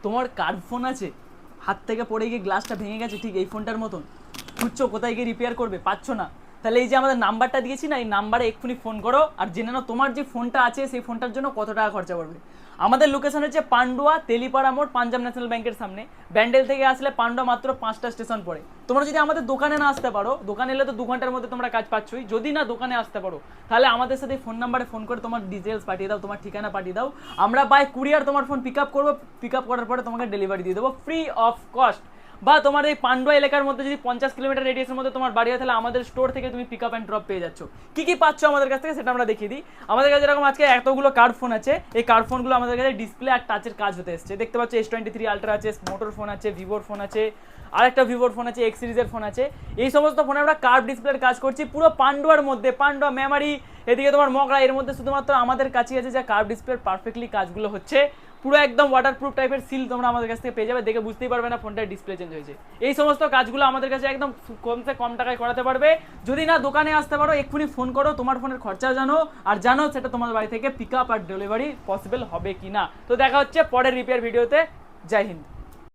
তোমার curve phone আছে, হাত থেকে পড়ে গিয়ে গ্লাসটা ভেঙে গেছে ঠিক এই ফোনটার মতন, খুঁজছো কোথায় গিয়ে রিপেয়ার করবে, পাচ্ছ না, তাহলে এই যে আমাদের নাম্বারটা দিয়েছি না, এই নাম্বারে এক্ষুনি ফোন করো আর জেনে নাও তোমার যে ফোনটা আছে সেই ফোনটার জন্য কত টাকা খরচা পড়বে। আমাদের লোকেশন হচ্ছে পান্ডুয়া তেলিপাড়া মোড়, পাঞ্জাব ন্যাশনাল ব্যাংকের সামনে। ব্যান্ডেল থেকে আসলে পান্ডুয়া মাত্র 5টা স্টেশন পড়ে। তোমরা যদি আমাদের দোকানে না আসতে পারো, দোকানে এলে তো 2 ঘন্টার মধ্যে তোমরা কাজ পাচ্ছই, যদি না দোকানে আসতে পারো তাহলে আমাদের সাথে ফোন নাম্বারে ফোন করে তোমার ডিটেলস পাঠিয়ে দাও, তোমার ঠিকানা পাঠিয়ে দাও, আমরা বাই কুরিয়ার তোমার ফোন পিক আপ করবো, পিক আপ করার পরে তোমাকে ডেলিভারি দিয়ে দেবো ফ্রি অফ কস্ট। বা তোমার এই পান্ডুয়া এলাকার মধ্যে যদি 50 কিলোমিটার রেডিয়াসের মধ্যে তোমার বাড়ি হয়, তাহলে আমাদের স্টোর থেকে তুমি পিক আপ অ্যান্ড ড্রপ পেয়ে যাচ্ছ। কি কি পাচ্ছ আমাদের কাছ থেকে সেটা আমরা দেখিয়ে দিই। আমাদের কাছে এরকম আজকে এতগুলো কার্ড ফোন আছে, এই কার্ড ফোনগুলো আমাদের কাছে ডিসপ্লে আর টাচের কাজ হতে এসছে। দেখতে পাচ্ছ S23 আলট্রা আছে, মোটর ফোন আছে, ভিভোর ফোন আছে, আরেকটা ভিভোর ফোন আছে, এক্স সিরিজের ফোন আছে। এই সমস্ত ফোনে আমরা কার্ভ ডিসপ্লের কাজ করছি পুরো পান্ডুয়ার মধ্যে, পান্ডুয়া মেমারি এদিকে তোমার মগরা, এর মধ্যে শুধুমাত্র আমাদের কাছেই আছে যা কার্ভ ডিসপ্লের পারফেক্টলি কাজগুলো হচ্ছে। পুরো একদম ওয়াটারপ্রুফ টাইপের সিল তোমরা আমাদের কাছ থেকে পেয়ে যাবে, দেখে বুঝতেই পারবে না ফোনটার ডিসপ্লে চেঞ্জ হয়েছে। এই সমস্ত কাজগুলো আমাদের কাছে একদম কমসে কম টাকায় করাতে পারবে। যদি না দোকানে আসতে পারো এক্ষুনি ফোন করো, তোমার ফোনের খরচা জানো আর জানো সেটা তোমার বাড়ি থেকে পিক আপ আর ডেলিভারি পসিবল হবে কি না। তো দেখা হচ্ছে পরের রিপেয়ার ভিডিওতে। জয় হিন্দ।